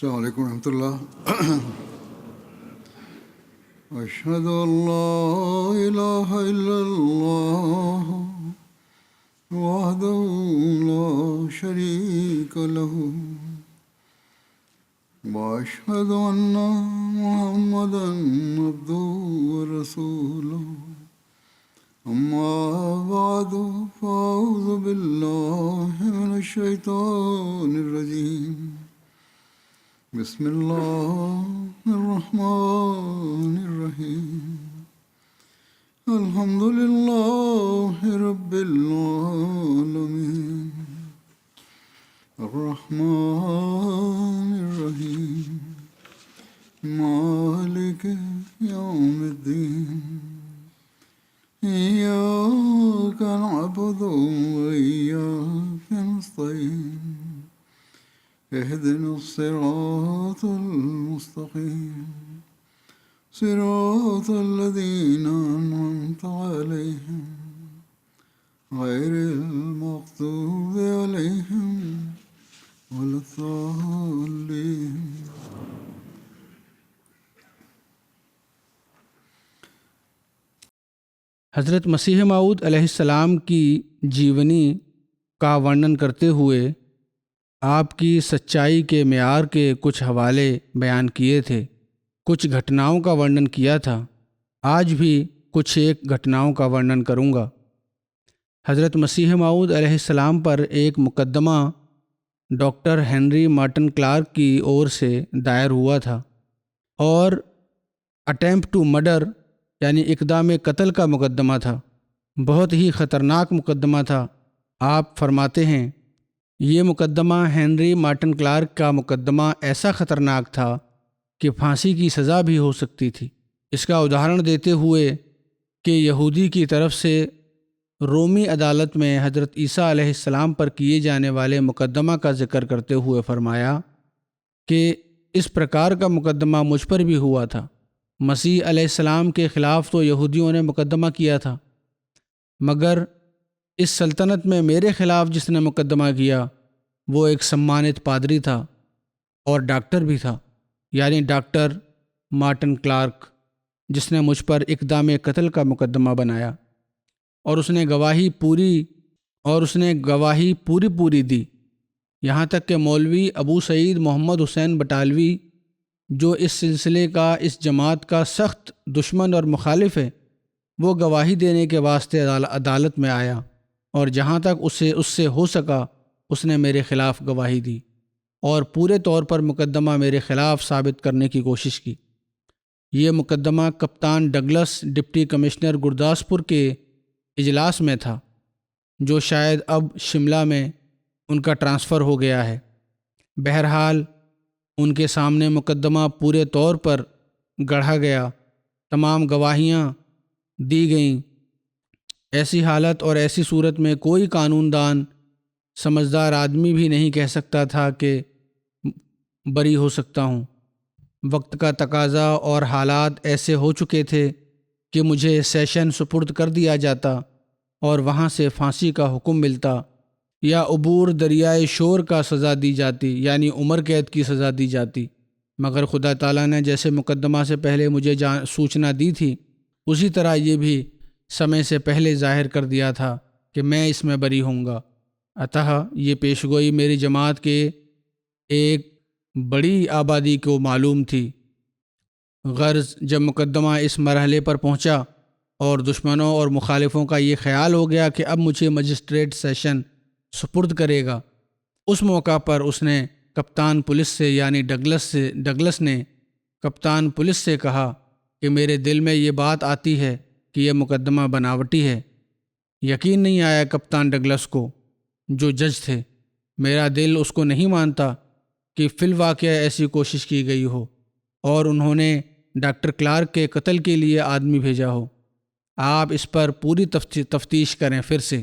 السلام علیکم ورحمۃ اللہ۔ اشہد ان لا الہ الا اللہ وحدہ لا شریک لہ واشہد ان محمدا عبدہ ورسولہ اما بعد فاعوذ باللہ من الشیطان الرجیم بسم اللہ الرحمن الرحیم الحمد للہ رب العالمین الرحمن الرحیم مالک یوم الدین ایاک نعبد وایاک نستعین اهدنا الصراط المستقيم صراط الذين أنعمت عليهم غير المغضوب عليهم ولا الضالين۔ حضرت مسیح موعود علیہ السلام کی جیونی کا ورنن کرتے ہوئے آپ کی سچائی کے معیار کے کچھ حوالے بیان کیے تھے، کچھ گھٹناؤں کا ورنن کیا تھا۔ آج بھی کچھ ایک گھٹناؤں کا ورنن کروں گا۔ حضرت مسیح موعود علیہ السلام پر ایک مقدمہ ڈاکٹر ہنری مارٹن کلارک کی اور سے دائر ہوا تھا اور اٹیمپٹ ٹو مرڈر یعنی اقدام قتل کا مقدمہ تھا۔ بہت ہی خطرناک مقدمہ تھا۔ آپ فرماتے ہیں یہ مقدمہ ہنری مارٹن کلارک کا مقدمہ ایسا خطرناک تھا کہ پھانسی کی سزا بھی ہو سکتی تھی۔ اس کا ادھارن دیتے ہوئے کہ یہودی کی طرف سے رومی عدالت میں حضرت عیسیٰ علیہ السلام پر کیے جانے والے مقدمہ کا ذکر کرتے ہوئے فرمایا کہ اس پرکار کا مقدمہ مجھ پر بھی ہوا تھا۔ مسیح علیہ السلام کے خلاف تو یہودیوں نے مقدمہ کیا تھا، مگر اس سلطنت میں میرے خلاف جس نے مقدمہ کیا وہ ایک سمانت پادری تھا اور ڈاکٹر بھی تھا، یعنی ڈاکٹر مارٹن کلارک، جس نے مجھ پر اقدام قتل کا مقدمہ بنایا، اور اس نے گواہی پوری دی، یہاں تک کہ مولوی ابو سعید محمد حسین بٹالوی جو اس سلسلے کا اس جماعت کا سخت دشمن اور مخالف ہے، وہ گواہی دینے کے واسطے عدالت میں آیا اور جہاں تک اس سے ہو سکا اس نے میرے خلاف گواہی دی اور پورے طور پر مقدمہ میرے خلاف ثابت کرنے کی کوشش کی۔ یہ مقدمہ کپتان ڈگلس ڈپٹی کمشنر گرداسپور کے اجلاس میں تھا، جو شاید اب شملہ میں ان کا ٹرانسفر ہو گیا ہے۔ بہرحال ان کے سامنے مقدمہ پورے طور پر گڑھا گیا، تمام گواہیاں دی گئیں۔ ایسی حالت اور ایسی صورت میں کوئی قانون دان سمجھدار آدمی بھی نہیں کہہ سکتا تھا کہ بری ہو سکتا ہوں۔ وقت کا تقاضا اور حالات ایسے ہو چکے تھے کہ مجھے سیشن سپرد کر دیا جاتا اور وہاں سے پھانسی کا حکم ملتا یا عبور دریائے شور کا سزا دی جاتی، یعنی عمر قید کی سزا دی جاتی، مگر خدا تعالیٰ نے جیسے مقدمہ سے پہلے مجھے سوچنا دی تھی، اسی طرح یہ بھی سمے سے پہلے ظاہر کر دیا تھا کہ میں اس میں بری ہوں گا۔ اتہ یہ پیشگوئی میری جماعت کے ایک بڑی آبادی کو معلوم تھی۔ غرض جب مقدمہ اس مرحلے پر پہنچا اور دشمنوں اور مخالفوں کا یہ خیال ہو گیا کہ اب مجھے مجسٹریٹ سیشن سپرد کرے گا، اس موقع پر اس نے کپتان پولیس سے یعنی ڈگلس نے کپتان پولیس سے کہا کہ میرے دل میں یہ بات آتی ہے کہ یہ مقدمہ بناوٹی ہے۔ یقین نہیں آیا کپتان ڈگلس کو جو جج تھے، میرا دل اس کو نہیں مانتا کہ فی الواقعہ ایسی کوشش کی گئی ہو اور انہوں نے ڈاکٹر کلارک کے قتل کے لیے آدمی بھیجا ہو۔ آپ اس پر پوری تفتیش کریں پھر سے۔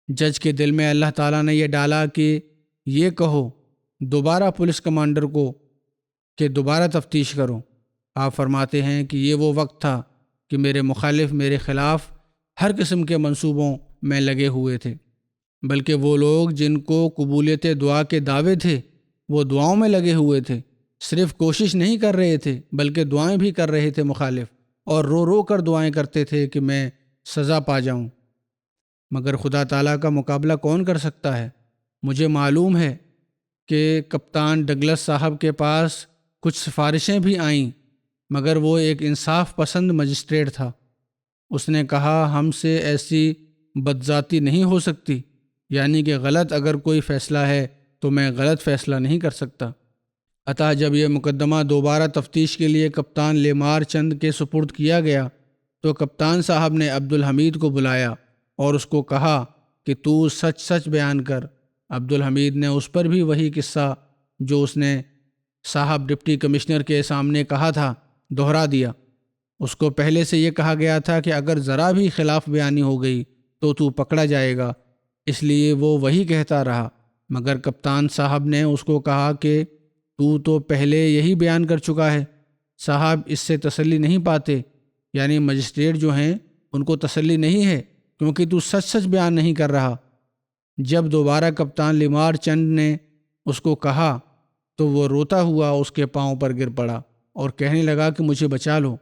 جج کے دل میں اللہ تعالیٰ نے یہ ڈالا کہ یہ کہو دوبارہ پولیس کمانڈر کو کہ دوبارہ تفتیش کرو۔ آپ فرماتے ہیں کہ یہ وہ وقت تھا کہ میرے مخالف میرے خلاف ہر قسم کے منصوبوں میں لگے ہوئے تھے، بلکہ وہ لوگ جن کو قبولیت دعا کے دعوے تھے وہ دعاؤں میں لگے ہوئے تھے۔ صرف کوشش نہیں کر رہے تھے بلکہ دعائیں بھی کر رہے تھے مخالف، اور رو رو کر دعائیں کرتے تھے کہ میں سزا پا جاؤں۔ مگر خدا تعالیٰ کا مقابلہ کون کر سکتا ہے؟ مجھے معلوم ہے کہ کپتان ڈگلس صاحب کے پاس کچھ سفارشیں بھی آئیں، مگر وہ ایک انصاف پسند مجسٹریٹ تھا۔ اس نے کہا ہم سے ایسی بدذاتی نہیں ہو سکتی، یعنی کہ غلط اگر کوئی فیصلہ ہے تو میں غلط فیصلہ نہیں کر سکتا۔ عطا جب یہ مقدمہ دوبارہ تفتیش کے لیے کپتان لیمار چند کے سپرد کیا گیا تو کپتان صاحب نے عبدالحمید کو بلایا اور اس کو کہا کہ تو سچ سچ بیان کر۔ عبدالحمید نے اس پر بھی وہی قصہ جو اس نے صاحب ڈپٹی کمشنر کے سامنے کہا تھا دہرا دیا۔ اس کو پہلے سے یہ کہا گیا تھا کہ اگر ذرا بھی خلاف بیانی ہو گئی تو پکڑا جائے گا، اس لیے وہ وہی کہتا رہا۔ مگر کپتان صاحب نے اس کو کہا کہ تو پہلے یہی بیان کر چکا ہے۔ صاحب اس سے تسلی نہیں پاتے، یعنی مجسٹریٹ جو ہیں ان کو تسلی نہیں ہے کیونکہ تو سچ سچ بیان نہیں کر رہا۔ جب دوبارہ کپتان لیمار چند نے اس کو کہا تو وہ روتا ہوا اس کے پاؤں پر گر پڑا اور کہنے لگا کہ مجھے بچا لو۔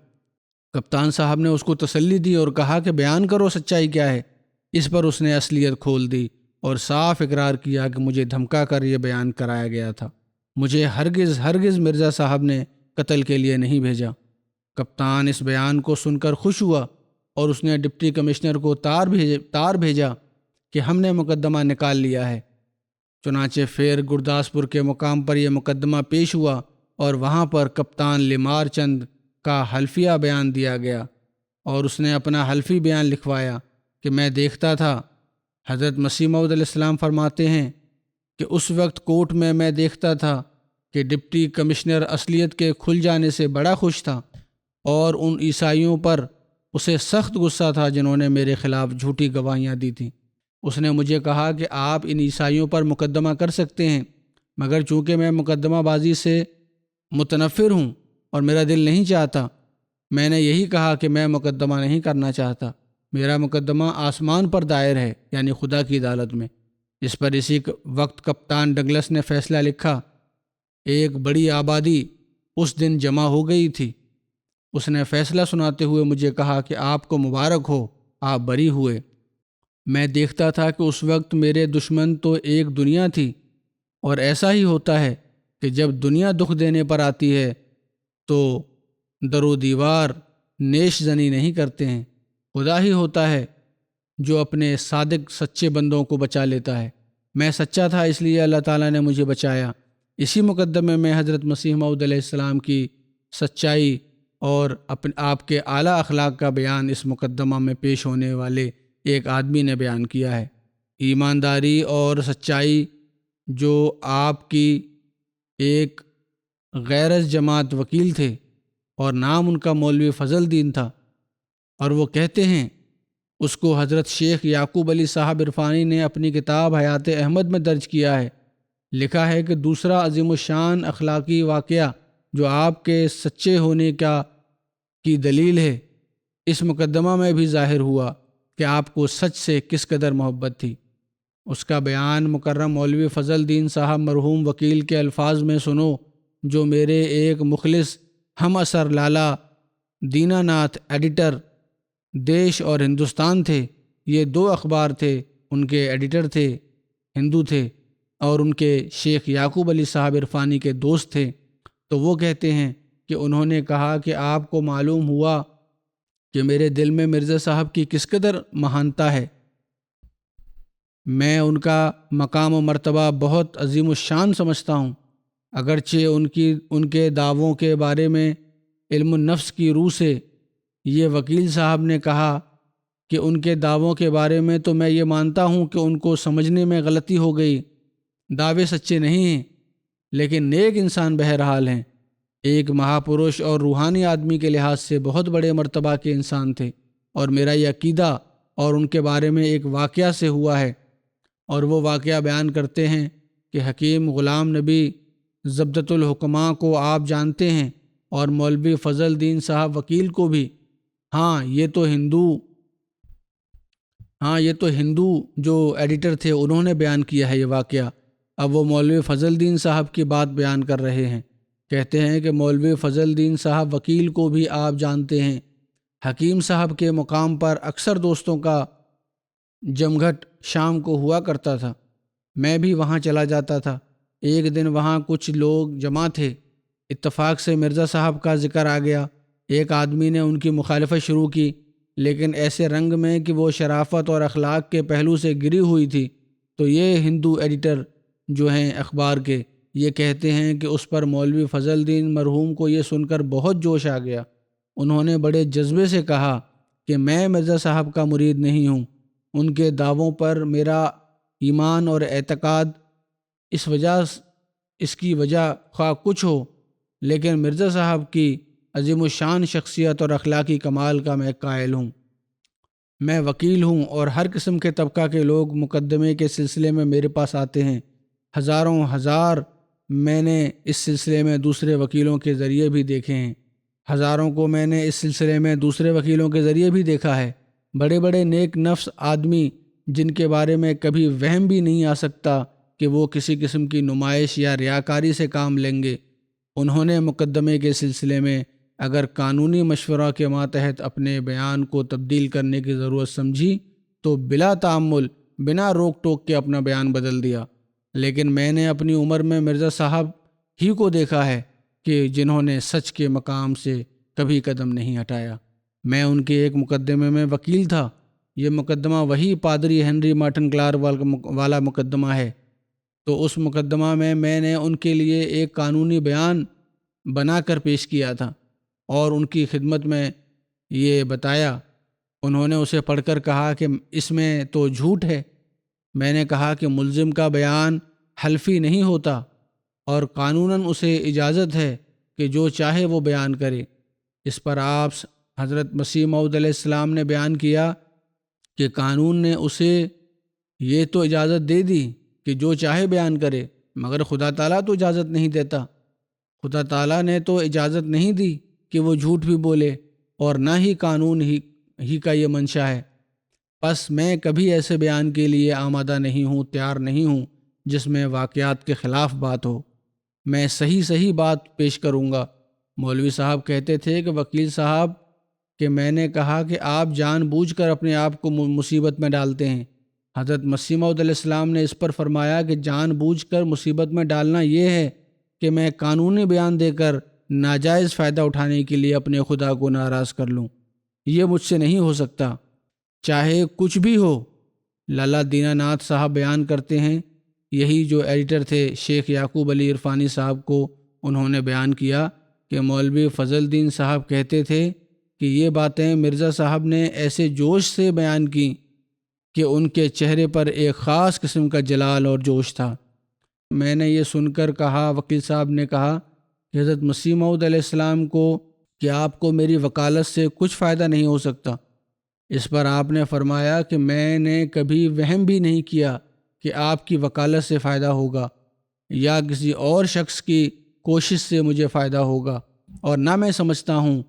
کپتان صاحب نے اس کو تسلی دی اور کہا کہ بیان کرو سچائی کیا ہے۔ اس پر اس نے اصلیت کھول دی اور صاف اقرار کیا کہ مجھے دھمکا کر یہ بیان کرایا گیا تھا، مجھے ہرگز مرزا صاحب نے قتل کے لیے نہیں بھیجا۔ کپتان اس بیان کو سن کر خوش ہوا اور اس نے ڈپٹی کمشنر کو تار بھیجا کہ ہم نے مقدمہ نکال لیا ہے۔ چنانچہ پھر گرداسپور کے مقام پر یہ مقدمہ پیش ہوا اور وہاں پر کپتان لیمار چند کا حلفیہ بیان دیا گیا اور اس نے اپنا حلفی بیان لکھوایا کہ میں دیکھتا تھا، حضرت مسیح موعود علیہ السلام فرماتے ہیں کہ اس وقت کورٹ میں دیکھتا تھا کہ ڈپٹی کمشنر اصلیت کے کھل جانے سے بڑا خوش تھا اور ان عیسائیوں پر اسے سخت غصہ تھا جنہوں نے میرے خلاف جھوٹی گواہیاں دی تھیں۔ اس نے مجھے کہا کہ آپ ان عیسائیوں پر مقدمہ کر سکتے ہیں، مگر چونکہ میں مقدمہ بازی سے متنفر ہوں اور میرا دل نہیں چاہتا، میں نے یہی کہا کہ میں مقدمہ نہیں کرنا چاہتا، میرا مقدمہ آسمان پر دائر ہے، یعنی خدا کی عدالت میں۔ اس پر اسی وقت کپتان ڈگلس نے فیصلہ لکھا۔ ایک بڑی آبادی اس دن جمع ہو گئی تھی۔ اس نے فیصلہ سناتے ہوئے مجھے کہا کہ آپ کو مبارک ہو، آپ بری ہوئے۔ میں دیکھتا تھا کہ اس وقت میرے دشمن تو ایک دنیا تھی، اور ایسا ہی ہوتا ہے کہ جب دنیا دکھ دینے پر آتی ہے تو در و دیوار نیش زنی نہیں کرتے ہیں، خدا ہی ہوتا ہے جو اپنے صادق سچے بندوں کو بچا لیتا ہے۔ میں سچا تھا، اس لیے اللہ تعالیٰ نے مجھے بچایا۔ اسی مقدمے میں حضرت مسیح موعود علیہ السلام کی سچائی اور آپ کے اعلیٰ اخلاق کا بیان اس مقدمہ میں پیش ہونے والے ایک آدمی نے بیان کیا ہے۔ ایمانداری اور سچائی جو آپ کی ایک غیرز جماعت وکیل تھے اور نام ان کا مولوی فضل دین تھا، اور وہ کہتے ہیں اس کو حضرت شیخ یعقوب علی صاحب عرفانی نے اپنی کتاب حیات احمد میں درج کیا ہے۔ لکھا ہے کہ دوسرا عظیم الشان اخلاقی واقعہ جو آپ کے سچے ہونے کی دلیل ہے، اس مقدمہ میں بھی ظاہر ہوا کہ آپ کو سچ سے کس قدر محبت تھی۔ اس کا بیان مکرم مولوی فضل دین صاحب مرحوم وکیل کے الفاظ میں سنو، جو میرے ایک مخلص ہم اثر لالا دینا ناتھ ایڈیٹر دیش اور ہندوستان تھے۔ یہ دو اخبار تھے، ان کے ایڈیٹر تھے، ہندو تھے، اور ان کے شیخ یعقوب علی صاحب عرفانی کے دوست تھے۔ تو وہ کہتے ہیں کہ انہوں نے کہا کہ آپ کو معلوم ہوا کہ میرے دل میں مرزا صاحب کی کس قدر مہانتا ہے۔ میں ان کا مقام و مرتبہ بہت عظیم الشان سمجھتا ہوں، اگرچہ ان کے دعووں کے بارے میں علم النفس کی روح سے یہ وکیل صاحب نے کہا کہ ان کے دعووں کے بارے میں تو میں یہ مانتا ہوں کہ ان کو سمجھنے میں غلطی ہو گئی، دعوے سچے نہیں ہیں، لیکن نیک انسان بہرحال ہیں، ایک مہاپروش اور روحانی آدمی کے لحاظ سے بہت بڑے مرتبہ کے انسان تھے، اور میرا یہ عقیدہ اور ان کے بارے میں ایک واقعہ سے ہوا ہے۔ اور وہ واقعہ بیان کرتے ہیں کہ حکیم غلام نبی زبدۃ الحکماء کو آپ جانتے ہیں، اور مولوی فضل دین صاحب وکیل کو بھی۔ یہ تو ہندو جو ایڈیٹر تھے انہوں نے بیان کیا ہے یہ واقعہ۔ اب وہ مولوی فضل دین صاحب کی بات بیان کر رہے ہیں۔ کہتے ہیں کہ مولوی فضل الدین صاحب وکیل کو بھی آپ جانتے ہیں۔ حکیم صاحب کے مقام پر اکثر دوستوں کا جمگھٹ شام کو ہوا کرتا تھا، میں بھی وہاں چلا جاتا تھا۔ ایک دن وہاں کچھ لوگ جمع تھے، اتفاق سے مرزا صاحب کا ذکر آ گیا۔ ایک آدمی نے ان کی مخالفت شروع کی، لیکن ایسے رنگ میں کہ وہ شرافت اور اخلاق کے پہلو سے گری ہوئی تھی۔ تو یہ ہندو ایڈیٹر جو ہیں اخبار کے، یہ کہتے ہیں کہ اس پر مولوی فضل الدین مرحوم کو یہ سن کر بہت جوش آ گیا۔ انہوں نے بڑے جذبے سے کہا کہ میں مرزا صاحب کا مرید نہیں ہوں، ان کے دعووں پر میرا ایمان اور اعتقاد اس کی وجہ خواہ کچھ ہو، لیکن مرزا صاحب کی عظیم الشان شخصیت اور اخلاقی کمال کا میں قائل ہوں۔ میں وکیل ہوں اور ہر قسم کے طبقہ کے لوگ مقدمے کے سلسلے میں میرے پاس آتے ہیں۔ ہزاروں ہزار میں نے اس سلسلے میں دوسرے وکیلوں کے ذریعے بھی دیکھے ہیں، ہزاروں کو میں نے اس سلسلے میں دوسرے وکیلوں کے ذریعے بھی دیکھا ہے۔ بڑے بڑے نیک نفس آدمی جن کے بارے میں کبھی وہم بھی نہیں آ سکتا کہ وہ کسی قسم کی نمائش یا ریاکاری سے کام لیں گے، انہوں نے مقدمے کے سلسلے میں اگر قانونی مشورہ کے ماتحت اپنے بیان کو تبدیل کرنے کی ضرورت سمجھی تو بلا تعمل، بنا روک ٹوک کے اپنا بیان بدل دیا۔ لیکن میں نے اپنی عمر میں مرزا صاحب ہی کو دیکھا ہے کہ جنہوں نے سچ کے مقام سے کبھی قدم نہیں ہٹایا۔ میں ان کے ایک مقدمے میں وکیل تھا۔ یہ مقدمہ وہی پادری ہنری مارٹن کلار والا مقدمہ ہے۔ تو اس مقدمہ میں نے ان کے لیے ایک قانونی بیان بنا کر پیش کیا تھا اور ان کی خدمت میں یہ بتایا۔ انہوں نے اسے پڑھ کر کہا کہ اس میں تو جھوٹ ہے۔ میں نے کہا کہ ملزم کا بیان حلفی نہیں ہوتا اور قانوناً اسے اجازت ہے کہ جو چاہے وہ بیان کرے۔ اس پر آپ حضرت مسیح موعود علیہ السلام نے بیان کیا کہ قانون نے اسے یہ تو اجازت دے دی کہ جو چاہے بیان کرے، مگر خدا تعالیٰ تو اجازت نہیں دیتا۔ خدا تعالیٰ نے تو اجازت نہیں دی کہ وہ جھوٹ بھی بولے، اور نہ ہی قانون ہی کا یہ منشا ہے۔ پس میں کبھی ایسے بیان کے لیے آمادہ نہیں ہوں، تیار نہیں ہوں جس میں واقعات کے خلاف بات ہو۔ میں صحیح بات پیش کروں گا۔ مولوی صاحب کہتے تھے کہ وکیل صاحب کہ میں نے کہا کہ آپ جان بوجھ کر اپنے آپ کو مصیبت میں ڈالتے ہیں۔ حضرت مسیح موعود علیہ السلام نے اس پر فرمایا کہ جان بوجھ کر مصیبت میں ڈالنا یہ ہے کہ میں قانونی بیان دے کر ناجائز فائدہ اٹھانے کے لیے اپنے خدا کو ناراض کر لوں۔ یہ مجھ سے نہیں ہو سکتا، چاہے کچھ بھی ہو۔ لالا دینا ناتھ صاحب بیان کرتے ہیں، یہی جو ایڈیٹر تھے شیخ یعقوب علی عرفانی صاحب کو انہوں نے بیان کیا کہ مولوی فضل الدین صاحب کہتے تھے کہ یہ باتیں مرزا صاحب نے ایسے جوش سے بیان کی کہ ان کے چہرے پر ایک خاص قسم کا جلال اور جوش تھا۔ میں نے یہ سن کر کہا، وکیل صاحب نے کہا کہ حضرت مسیح موعود علیہ السلام کو کہ آپ کو میری وکالت سے کچھ فائدہ نہیں ہو سکتا۔ اس پر آپ نے فرمایا کہ میں نے کبھی وہم بھی نہیں کیا کہ آپ کی وکالت سے فائدہ ہوگا یا کسی اور شخص کی کوشش سے مجھے فائدہ ہوگا، اور نہ میں سمجھتا ہوں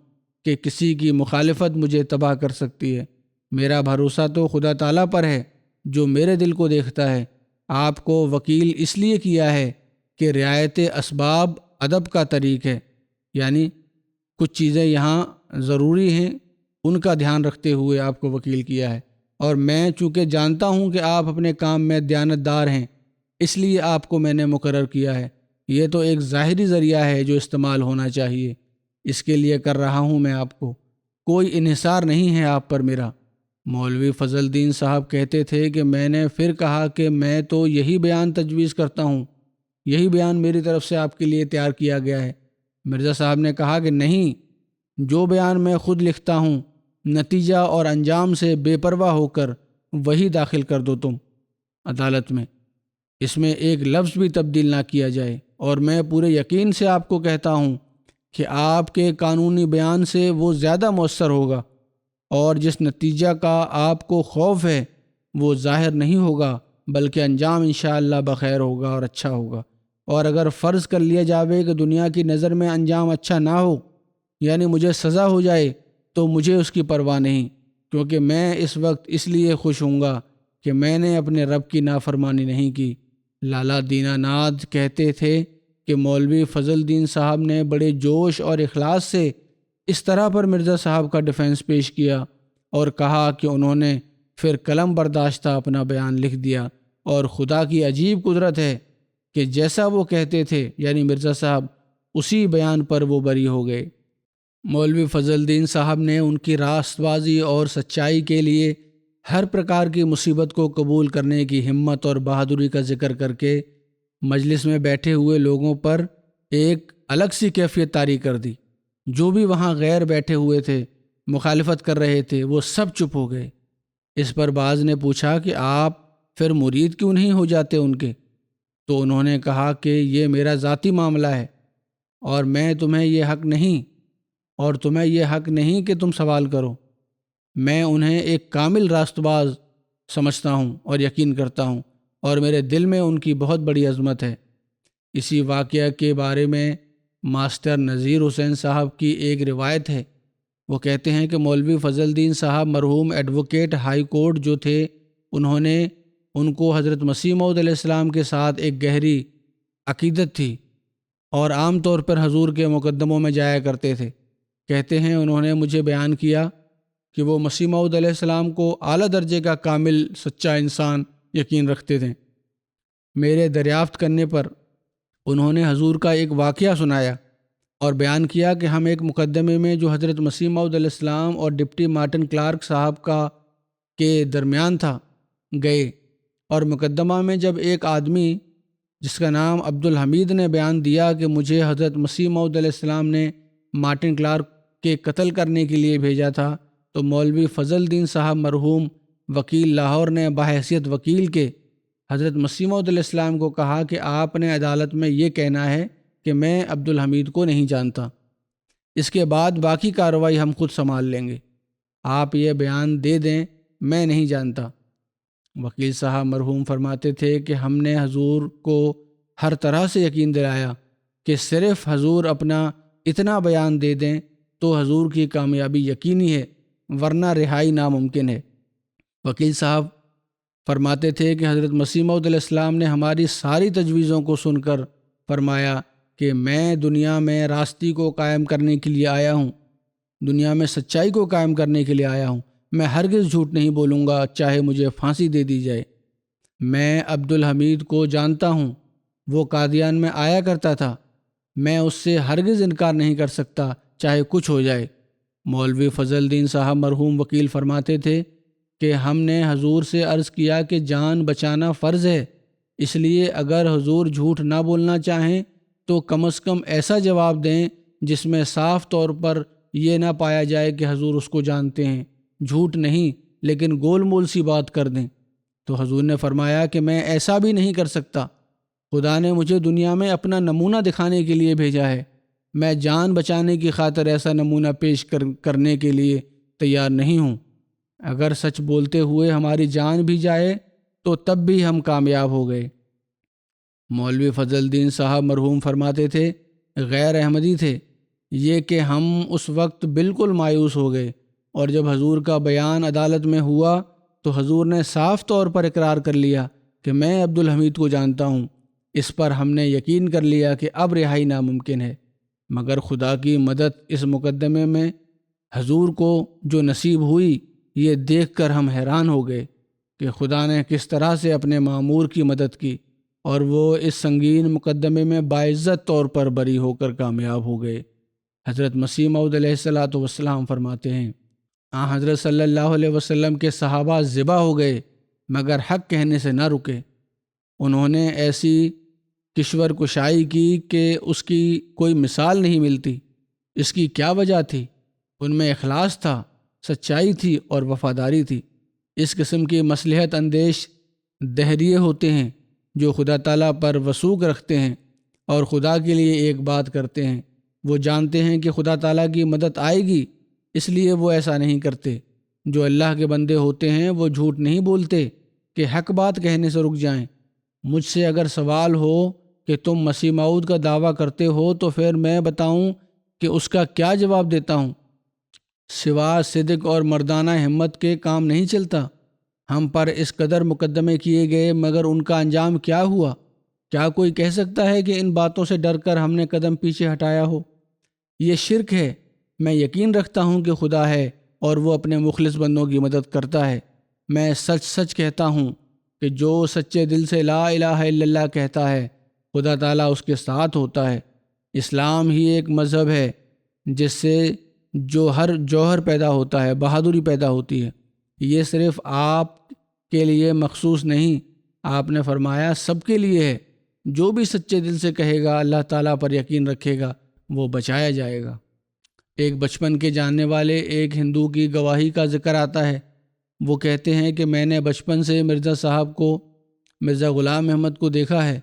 کہ کسی کی مخالفت مجھے تباہ کر سکتی ہے۔ میرا بھروسہ تو خدا تعالیٰ پر ہے جو میرے دل کو دیکھتا ہے۔ آپ کو وکیل اس لیے کیا ہے کہ رعایت اسباب ادب کا طریق ہے، یعنی کچھ چیزیں یہاں ضروری ہیں، ان کا دھیان رکھتے ہوئے آپ کو وکیل کیا ہے، اور میں چونکہ جانتا ہوں کہ آپ اپنے کام میں دیانت دار ہیں، اس لیے آپ کو میں نے مقرر کیا ہے۔ یہ تو ایک ظاہری ذریعہ ہے جو استعمال ہونا چاہیے، اس کے لیے کر رہا ہوں میں آپ کو، کوئی انحصار نہیں ہے آپ پر میرا۔ مولوی فضل الدین صاحب کہتے تھے کہ میں نے پھر کہا کہ میں تو یہی بیان تجویز کرتا ہوں، یہی بیان میری طرف سے آپ کے لیے تیار کیا گیا ہے۔ مرزا صاحب نے کہا کہ نہیں، جو بیان میں خود لکھتا ہوں، نتیجہ اور انجام سے بے پرواہ ہو کر وہی داخل کر دو تم عدالت میں، اس میں ایک لفظ بھی تبدیل نہ کیا جائے، اور میں پورے یقین سے آپ کو کہتا ہوں کہ آپ کے قانونی بیان سے وہ زیادہ مؤثر ہوگا، اور جس نتیجہ کا آپ کو خوف ہے وہ ظاہر نہیں ہوگا، بلکہ انجام انشاءاللہ بخیر ہوگا اور اچھا ہوگا۔ اور اگر فرض کر لیا جاوے کہ دنیا کی نظر میں انجام اچھا نہ ہو، یعنی مجھے سزا ہو جائے، تو مجھے اس کی پرواہ نہیں، کیونکہ میں اس وقت اس لیے خوش ہوں گا کہ میں نے اپنے رب کی نافرمانی نہیں کی۔ لالا دینا ناتھ کہتے تھے کہ مولوی فضل الدین صاحب نے بڑے جوش اور اخلاص سے اس طرح پر مرزا صاحب کا ڈیفنس پیش کیا اور کہا کہ انہوں نے پھر قلم برداشتہ اپنا بیان لکھ دیا، اور خدا کی عجیب قدرت ہے کہ جیسا وہ کہتے تھے یعنی مرزا صاحب، اسی بیان پر وہ بری ہو گئے۔ مولوی فضل الدین صاحب نے ان کی راست بازی اور سچائی کے لیے ہر پرکار کی مصیبت کو قبول کرنے کی ہمت اور بہادری کا ذکر کر کے مجلس میں بیٹھے ہوئے لوگوں پر ایک الگ سی کیفیت طاری کر دی۔ جو بھی وہاں غیر بیٹھے ہوئے تھے، مخالفت کر رہے تھے، وہ سب چپ ہو گئے۔ اس پر بعض نے پوچھا کہ آپ پھر مرید کیوں نہیں ہو جاتے ان کے؟ تو انہوں نے کہا کہ یہ میرا ذاتی معاملہ ہے اور تمہیں یہ حق نہیں کہ تم سوال کرو۔ میں انہیں ایک کامل راست باز سمجھتا ہوں اور یقین کرتا ہوں، اور میرے دل میں ان کی بہت بڑی عظمت ہے۔ اسی واقعہ کے بارے میں ماسٹر نذیر حسین صاحب کی ایک روایت ہے۔ وہ کہتے ہیں کہ مولوی فضل الدین صاحب مرحوم ایڈوکیٹ ہائی کورٹ جو تھے، ان کو حضرت مسیح موعود علیہ السلام کے ساتھ ایک گہری عقیدت تھی اور عام طور پر حضور کے مقدموں میں جایا کرتے تھے۔ کہتے ہیں انہوں نے مجھے بیان کیا کہ وہ مسیح موعود علیہ السلام کو اعلیٰ درجے کا کامل سچا انسان یقین رکھتے تھے۔ میرے دریافت کرنے پر انہوں نے حضور کا ایک واقعہ سنایا اور بیان کیا کہ ہم ایک مقدمے میں جو حضرت مسیح موعود علیہ السلام اور ڈپٹی مارٹن کلارک صاحب کے درمیان تھا گئے، اور مقدمہ میں جب ایک آدمی جس کا نام عبدالحمید نے بیان دیا کہ مجھے حضرت مسیح موعود علیہ السلام نے مارٹن کلارک کے قتل کرنے کے لیے بھیجا تھا، تو مولوی فضل الدین صاحب مرحوم وکیل لاہور نے بحیثیت وکیل کے حضرت مسیح موعود علیہ السلام کو کہا کہ آپ نے عدالت میں یہ کہنا ہے کہ میں عبدالحمید کو نہیں جانتا، اس کے بعد باقی کارروائی ہم خود سنبھال لیں گے، آپ یہ بیان دے دیں میں نہیں جانتا۔ وکیل صاحب مرحوم فرماتے تھے کہ ہم نے حضور کو ہر طرح سے یقین دلایا کہ صرف حضور اپنا اتنا بیان دے دیں تو حضور کی کامیابی یقینی ہے، ورنہ رہائی ناممکن ہے۔ وکیل صاحب فرماتے تھے کہ حضرت مسیح موعود علیہ السلام نے ہماری ساری تجویزوں کو سن کر فرمایا کہ میں دنیا میں راستی کو قائم کرنے کے لیے آیا ہوں، دنیا میں سچائی کو قائم کرنے کے لیے آیا ہوں، میں ہرگز جھوٹ نہیں بولوں گا چاہے مجھے پھانسی دے دی جائے۔ میں عبدالحمید کو جانتا ہوں، وہ قادیان میں آیا کرتا تھا، میں اس سے ہرگز انکار نہیں کر سکتا چاہے کچھ ہو جائے۔ مولوی فضل الدین صاحب مرحوم وکیل فرماتے تھے کہ ہم نے حضور سے عرض کیا کہ جان بچانا فرض ہے، اس لیے اگر حضور جھوٹ نہ بولنا چاہیں تو کم از کم ایسا جواب دیں جس میں صاف طور پر یہ نہ پایا جائے کہ حضور اس کو جانتے ہیں، جھوٹ نہیں لیکن گول مول سی بات کر دیں۔ تو حضور نے فرمایا کہ میں ایسا بھی نہیں کر سکتا، خدا نے مجھے دنیا میں اپنا نمونہ دکھانے کے لیے بھیجا ہے، میں جان بچانے کی خاطر ایسا نمونہ پیش کرنے کے لیے تیار نہیں ہوں۔ اگر سچ بولتے ہوئے ہماری جان بھی جائے تو تب بھی ہم کامیاب ہو گئے۔ مولوی فضل الدین صاحب مرحوم فرماتے تھے غیر احمدی تھے یہ کہ ہم اس وقت بالکل مایوس ہو گئے، اور جب حضور کا بیان عدالت میں ہوا تو حضور نے صاف طور پر اقرار کر لیا کہ میں عبدالحمید کو جانتا ہوں۔ اس پر ہم نے یقین کر لیا کہ اب رہائی ناممکن ہے، مگر خدا کی مدد اس مقدمے میں حضور کو جو نصیب ہوئی یہ دیکھ کر ہم حیران ہو گئے کہ خدا نے کس طرح سے اپنے مامور کی مدد کی، اور وہ اس سنگین مقدمے میں باعزت طور پر بری ہو کر کامیاب ہو گئے۔ حضرت مسیح موعود علیہ السلام فرماتے ہیں حضرت صلی اللہ علیہ وسلم کے صحابہ ذبح ہو گئے مگر حق کہنے سے نہ رکے۔ انہوں نے ایسی کشور کشائی کی کہ اس کی کوئی مثال نہیں ملتی۔ اس کی کیا وجہ تھی؟ ان میں اخلاص تھا، سچائی تھی اور وفاداری تھی۔ اس قسم کی مصلحت اندیش دہریے ہوتے ہیں جو خدا تعالیٰ پر وثوق رکھتے ہیں اور خدا کے لیے ایک بات کرتے ہیں۔ وہ جانتے ہیں کہ خدا تعالیٰ کی مدد آئے گی، اس لیے وہ ایسا نہیں کرتے۔ جو اللہ کے بندے ہوتے ہیں وہ جھوٹ نہیں بولتے کہ حق بات کہنے سے رک جائیں۔ مجھ سے اگر سوال ہو کہ تم مسیح موعود کا دعویٰ کرتے ہو تو پھر میں بتاؤں کہ اس کا کیا جواب دیتا ہوں؟ سوا صدق اور مردانہ ہمت کے کام نہیں چلتا۔ ہم پر اس قدر مقدمے کیے گئے مگر ان کا انجام کیا ہوا؟ کیا کوئی کہہ سکتا ہے کہ ان باتوں سے ڈر کر ہم نے قدم پیچھے ہٹایا ہو؟ یہ شرک ہے۔ میں یقین رکھتا ہوں کہ خدا ہے اور وہ اپنے مخلص بندوں کی مدد کرتا ہے۔ میں سچ سچ کہتا ہوں کہ جو سچے دل سے لا الہ الا اللہ کہتا ہے، خدا تعالیٰ اس کے ساتھ ہوتا ہے۔ اسلام ہی ایک مذہب ہے جس سے جو ہر جوہر پیدا ہوتا ہے، بہادری پیدا ہوتی ہے۔ یہ صرف آپ کے لیے مخصوص نہیں، آپ نے فرمایا سب کے لیے ہے۔ جو بھی سچے دل سے کہے گا، اللہ تعالیٰ پر یقین رکھے گا، وہ بچایا جائے گا۔ ایک بچپن کے جاننے والے ایک ہندو کی گواہی کا ذکر آتا ہے۔ وہ کہتے ہیں کہ میں نے بچپن سے مرزا صاحب کو، مرزا غلام احمد کو دیکھا ہے۔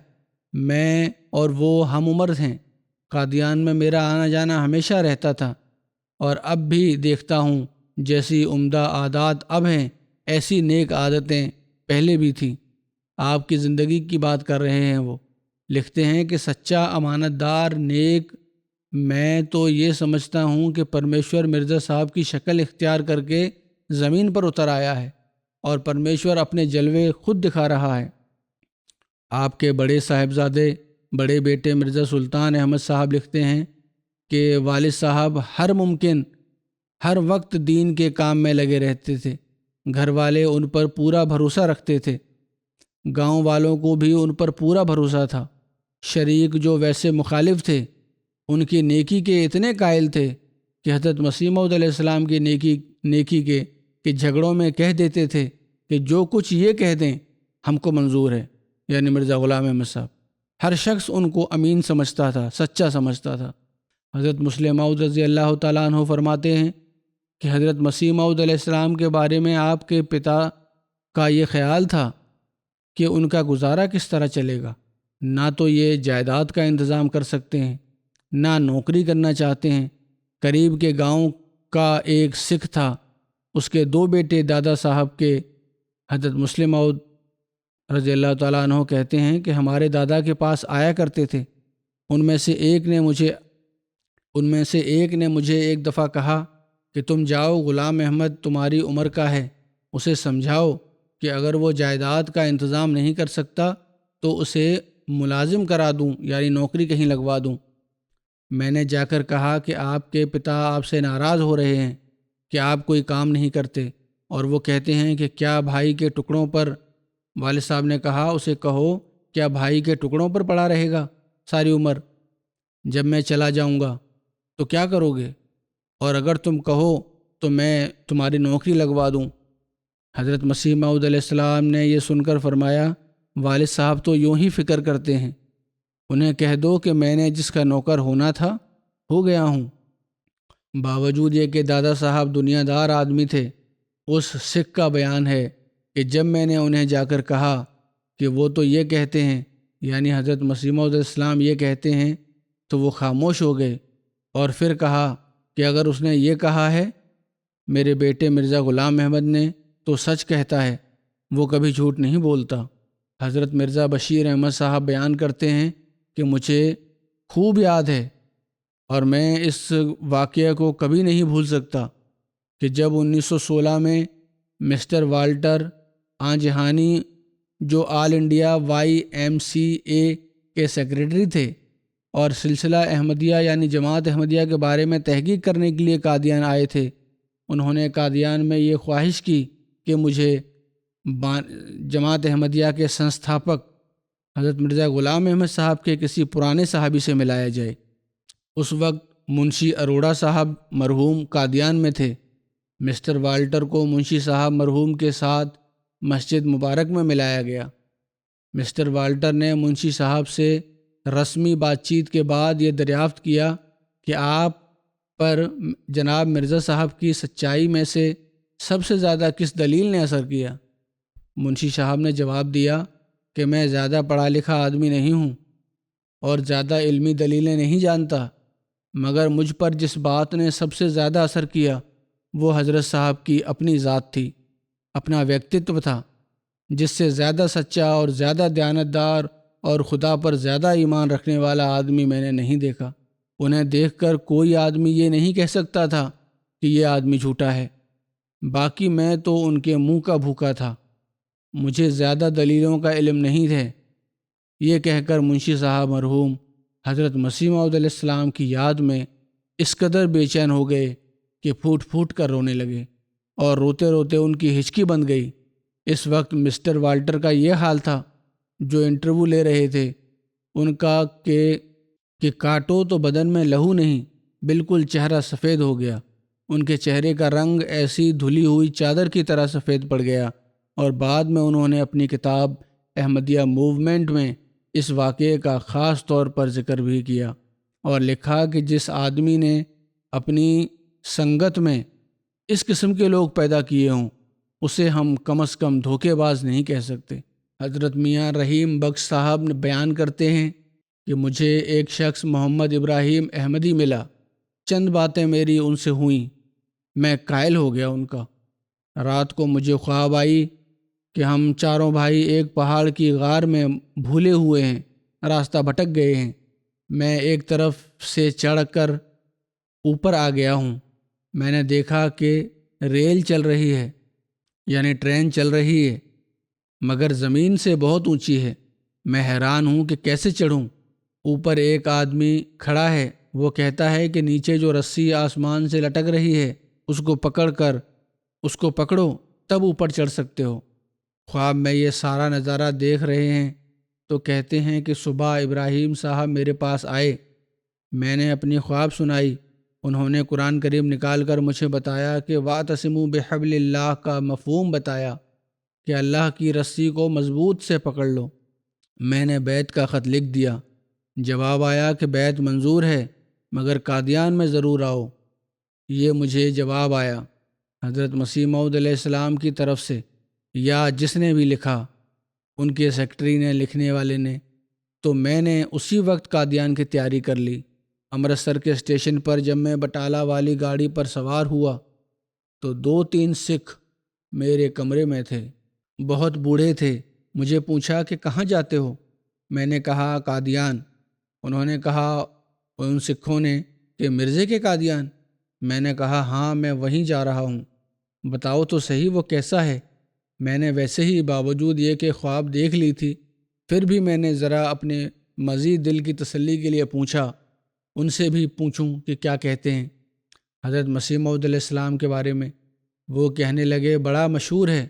میں اور وہ ہم عمر ہیں۔ قادیان میں میرا آنا جانا ہمیشہ رہتا تھا، اور اب بھی دیکھتا ہوں جیسی عمدہ عادات اب ہیں، ایسی نیک عادتیں پہلے بھی تھیں۔ آپ کی زندگی کی بات کر رہے ہیں۔ وہ لکھتے ہیں کہ سچا، امانت دار، نیک۔ میں تو یہ سمجھتا ہوں کہ پرمیشور مرزا صاحب کی شکل اختیار کر کے زمین پر اتر آیا ہے، اور پرمیشور اپنے جلوے خود دکھا رہا ہے۔ آپ کے بڑے صاحبزادے، بڑے بیٹے مرزا سلطان احمد صاحب لکھتے ہیں کہ والد صاحب ہر وقت دین کے کام میں لگے رہتے تھے۔ گھر والے ان پر پورا بھروسہ رکھتے تھے، گاؤں والوں کو بھی ان پر پورا بھروسہ تھا۔ شریک جو ویسے مخالف تھے، ان کی نیکی کے اتنے قائل تھے کہ حضرت مسیح موعود علیہ السلام کی نیکی کے کہ جھگڑوں میں کہہ دیتے تھے کہ جو کچھ یہ کہہ دیں ہم کو منظور ہے، یعنی مرزا غلام احمد صاحب۔ ہر شخص ان کو امین سمجھتا تھا، سچا سمجھتا تھا۔ حضرت مسلم موعود رضی اللہ تعالیٰ عنہ فرماتے ہیں کہ حضرت مسیح موعود علیہ السلام کے بارے میں آپ کے پتا کا یہ خیال تھا کہ ان کا گزارا کس طرح چلے گا۔ نہ تو یہ جائیداد کا انتظام کر سکتے ہیں، نہ نوکری کرنا چاہتے ہیں۔ قریب کے گاؤں کا ایک سکھ تھا، اس کے 2 بیٹے دادا صاحب کے حضرت مسلم موعود رضی اللہ تعالیٰ عنہ کہتے ہیں کہ ہمارے دادا کے پاس آیا کرتے تھے۔ ان میں سے ایک نے مجھے ایک دفعہ کہا کہ تم جاؤ، غلام احمد تمہاری عمر کا ہے، اسے سمجھاؤ کہ اگر وہ جائیداد کا انتظام نہیں کر سکتا تو اسے ملازم کرا دوں، یعنی نوکری کہیں لگوا دوں۔ میں نے جا کر کہا کہ آپ کے پتا آپ سے ناراض ہو رہے ہیں کہ آپ کوئی کام نہیں کرتے، اور وہ کہتے ہیں کہ کیا بھائی کے ٹکڑوں پر؟ والد صاحب نے کہا اسے کہو کیا بھائی کے ٹکڑوں پر پڑا رہے گا ساری عمر؟ جب میں چلا جاؤں گا تو کیا کرو گے؟ اور اگر تم کہو تو میں تمہاری نوکری لگوا دوں۔ حضرت مسیح موعود علیہ السلام نے یہ سن کر فرمایا، والد صاحب تو یوں ہی فکر کرتے ہیں، انہیں کہہ دو کہ میں نے جس کا نوکر ہونا تھا ہو گیا ہوں۔ باوجود یہ کہ دادا صاحب دنیا دار آدمی تھے، اس سکھ کا بیان ہے کہ جب میں نے انہیں جا کر کہا کہ وہ تو یہ کہتے ہیں، یعنی حضرت مسیح موعود علیہ السلام یہ کہتے ہیں، تو وہ خاموش ہو گئے، اور پھر کہا کہ اگر اس نے یہ کہا ہے میرے بیٹے مرزا غلام احمد نے تو سچ کہتا ہے، وہ کبھی جھوٹ نہیں بولتا۔ حضرت مرزا بشیر احمد صاحب بیان کرتے ہیں کہ مجھے خوب یاد ہے، اور میں اس واقعہ کو کبھی نہیں بھول سکتا کہ جب 1916 میں مسٹر والٹر آنجہانی، جو آل انڈیا YMCA کے سیکریٹری تھے اور سلسلہ احمدیہ یعنی جماعت احمدیہ کے بارے میں تحقیق کرنے کے لیے قادیان آئے تھے، انہوں نے قادیان میں یہ خواہش کی کہ مجھے جماعت احمدیہ کے سنستھاپک حضرت مرزا غلام احمد صاحب کے کسی پرانے صحابی سے ملایا جائے۔ اس وقت منشی اروڑا صاحب مرحوم قادیان میں تھے۔ مسٹر والٹر کو منشی صاحب مرحوم کے ساتھ مسجد مبارک میں ملایا گیا۔ مسٹر والٹر نے منشی صاحب سے رسمی بات چیت کے بعد یہ دریافت کیا کہ آپ پر جناب مرزا صاحب کی سچائی میں سے سب سے زیادہ کس دلیل نے اثر کیا؟ منشی صاحب نے جواب دیا کہ میں زیادہ پڑھا لکھا آدمی نہیں ہوں اور زیادہ علمی دلیلیں نہیں جانتا، مگر مجھ پر جس بات نے سب سے زیادہ اثر کیا وہ حضرت صاحب کی اپنی ذات تھی، اپنا ویکتتو تھا۔ جس سے زیادہ سچا اور زیادہ دیانتدار اور خدا پر زیادہ ایمان رکھنے والا آدمی میں نے نہیں دیکھا۔ انہیں دیکھ کر کوئی آدمی یہ نہیں کہہ سکتا تھا کہ یہ آدمی جھوٹا ہے۔ باقی میں تو ان کے منہ کا بھوکا تھا، مجھے زیادہ دلیلوں کا علم نہیں ہے، یہ کہہ کر منشی صاحب مرحوم حضرت مسیح موعود علیہ السلام کی یاد میں اس قدر بے چین ہو گئے کہ پھوٹ پھوٹ کر رونے لگے اور روتے روتے ان کی ہچکی بند گئی۔ اس وقت مسٹر والٹر کا یہ حال تھا جو انٹرویو لے رہے تھے ان کا کہ کاٹو تو بدن میں لہو نہیں، بالکل چہرہ سفید ہو گیا۔ ان کے چہرے کا رنگ ایسی دھلی ہوئی چادر کی طرح سفید پڑ گیا، اور بعد میں انہوں نے اپنی کتاب احمدیہ موومنٹ میں اس واقعے کا خاص طور پر ذکر بھی کیا اور لکھا کہ جس آدمی نے اپنی سنگت میں اس قسم کے لوگ پیدا کیے ہوں اسے ہم کم از کم دھوکے باز نہیں کہہ سکتے۔ حضرت میاں رحیم بخش صاحب نے بیان کرتے ہیں کہ مجھے ایک شخص محمد ابراہیم احمدی ملا، چند باتیں میری ان سے ہوئیں، میں قائل ہو گیا ان کا۔ رات کو مجھے خواب آئی کہ ہم چاروں بھائی ایک پہاڑ کی غار میں بھولے ہوئے ہیں، راستہ بھٹک گئے ہیں۔ میں ایک طرف سے چڑھ کر اوپر آ گیا ہوں۔ میں نے دیکھا کہ ریل چل رہی ہے، یعنی ٹرین چل رہی ہے، مگر زمین سے بہت اونچی ہے۔ میں حیران ہوں کہ کیسے چڑھوں۔ اوپر ایک آدمی کھڑا ہے، وہ کہتا ہے کہ نیچے جو رسی آسمان سے لٹک رہی ہے اس کو پکڑو تب اوپر چڑھ سکتے ہو۔ خواب میں یہ سارا نظارہ دیکھ رہے ہیں تو کہتے ہیں کہ صبح ابراہیم صاحب میرے پاس آئے، میں نے اپنی خواب سنائی۔ انہوں نے قرآن کریم نکال کر مجھے بتایا کہ وَاعْتَصِمُوا بِحَبْلِ اللَّهِ کا مفہوم بتایا کہ اللہ کی رسی کو مضبوط سے پکڑ لو۔ میں نے بیعت کا خط لکھ دیا۔ جواب آیا کہ بیعت منظور ہے مگر قادیان میں ضرور آؤ۔ یہ مجھے جواب آیا حضرت مسیح موعود علیہ السلام کی طرف سے، یا جس نے بھی لکھا، ان کے سیکرٹری نے، لکھنے والے نے۔ تو میں نے اسی وقت قادیان کی تیاری کر لی۔ امرتسر کے اسٹیشن پر جب میں بٹالہ والی گاڑی پر سوار ہوا تو 2-3 سکھ میرے کمرے میں تھے، بہت بوڑھے تھے۔ مجھے پوچھا کہ کہاں جاتے ہو؟ میں نے کہا قادیان۔ انہوں نے کہا، ان سکھوں نے، کہ مرزے کے قادیان؟ میں نے کہا ہاں، میں وہیں جا رہا ہوں۔ بتاؤ تو صحیح وہ کیسا ہے؟ میں نے ویسے ہی باوجود یہ کہ خواب دیکھ لی تھی پھر بھی میں نے ذرا اپنے مزید دل کی تسلی کے لیے پوچھا، ان سے بھی پوچھوں کہ کیا کہتے ہیں حضرت مسیح موعود علیہ السلام کے بارے میں۔ وہ کہنے لگے بڑا مشہور ہے،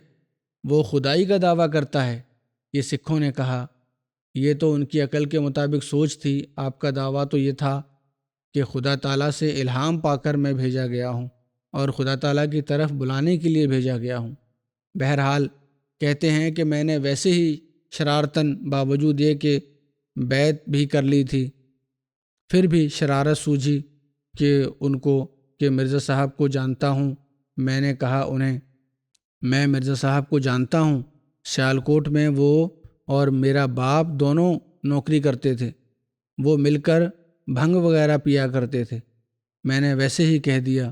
وہ خدائی کا دعویٰ کرتا ہے۔ یہ سکھوں نے کہا، یہ تو ان کی عقل کے مطابق سوچ تھی، آپ کا دعویٰ تو یہ تھا کہ خدا تعالیٰ سے الہام پا کر میں بھیجا گیا ہوں اور خدا تعالیٰ کی طرف بلانے کے لیے بھیجا گیا ہوں۔ بہرحال کہتے ہیں کہ میں نے ویسے ہی شرارتاً، باوجود یہ کہ بیعت بھی کر لی تھی، پھر بھی شرارت سوجھی کہ ان کو، کہ مرزا صاحب کو جانتا ہوں۔ میں نے کہا انہیں، میں مرزا صاحب کو جانتا ہوں، سیالکوٹ میں وہ اور میرا باپ دونوں نوکری کرتے تھے، وہ مل کر بھنگ وغیرہ پیا کرتے تھے۔ میں نے ویسے ہی کہہ دیا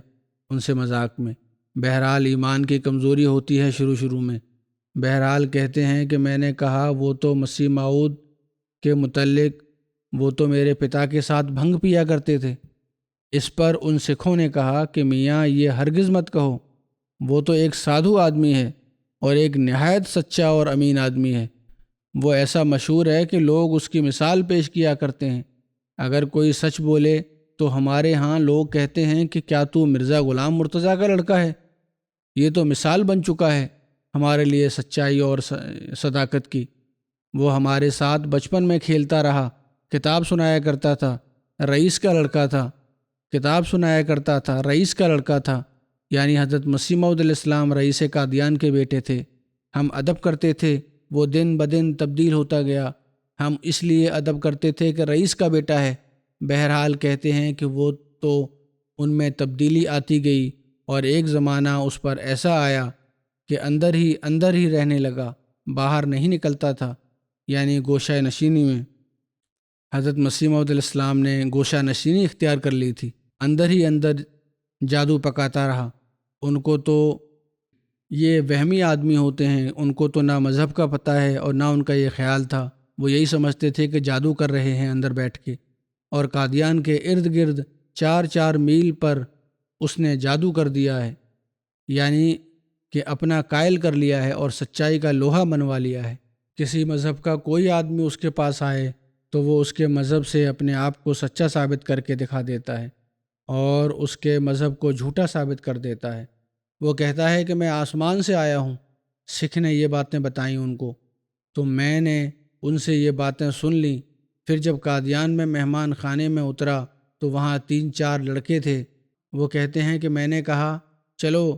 ان سے مذاق میں۔ بہرحال ایمان کی کمزوری ہوتی ہے شروع میں۔ بہرحال کہتے ہیں کہ میں نے کہا وہ تو مسیح موعود کے متعلق، وہ تو میرے پتا کے ساتھ بھنگ پیا کرتے تھے۔ اس پر ان سکھوں نے کہا کہ میاں یہ ہرگز مت کہو، وہ تو ایک سادھو آدمی ہے اور ایک نہایت سچا اور امین آدمی ہے۔ وہ ایسا مشہور ہے کہ لوگ اس کی مثال پیش کیا کرتے ہیں۔ اگر کوئی سچ بولے تو ہمارے ہاں لوگ کہتے ہیں کہ کیا تو مرزا غلام مرتضیٰ کا لڑکا ہے؟ یہ تو مثال بن چکا ہے ہمارے لیے سچائی اور صداقت کی۔ وہ ہمارے ساتھ بچپن میں کھیلتا رہا، کتاب سنایا کرتا تھا، رئیس کا لڑکا تھا، کتاب سنایا کرتا تھا، رئیس کا لڑکا تھا، یعنی حضرت مسیح موعود علیہ السلام رئیس قادیان کے بیٹے تھے۔ ہم ادب کرتے تھے، وہ دن بدن تبدیل ہوتا گیا۔ ہم اس لیے ادب کرتے تھے کہ رئیس کا بیٹا ہے۔ بہرحال کہتے ہیں کہ وہ تو ان میں تبدیلی آتی گئی اور ایک زمانہ اس پر ایسا آیا کہ اندر ہی رہنے لگا، باہر نہیں نکلتا تھا، یعنی گوشہ نشینی میں۔ حضرت مسیح موعود علیہ السلام نے گوشہ نشینی اختیار کر لی تھی، اندر ہی اندر جادو پکاتا رہا۔ ان کو تو یہ وہمی آدمی ہوتے ہیں، ان کو تو نہ مذہب کا پتہ ہے اور نہ ان کا یہ خیال تھا۔ وہ یہی سمجھتے تھے کہ جادو کر رہے ہیں اندر بیٹھ کے، اور قادیان کے ارد گرد 4 میل پر اس نے جادو کر دیا ہے، یعنی کہ اپنا قائل کر لیا ہے اور سچائی کا لوہا منوا لیا ہے۔ کسی مذہب کا کوئی آدمی اس کے پاس آئے تو وہ اس کے مذہب سے اپنے آپ کو سچا ثابت کر کے دکھا دیتا ہے اور اس کے مذہب کو جھوٹا ثابت کر دیتا ہے۔ وہ کہتا ہے کہ میں آسمان سے آیا ہوں۔ سکھ نے یہ باتیں بتائیں ان کو، تو میں نے ان سے یہ باتیں سن لیں۔ پھر جب قادیان میں مہمان خانے میں اترا تو وہاں 3-4 لڑکے تھے۔ وہ کہتے ہیں کہ میں نے کہا چلو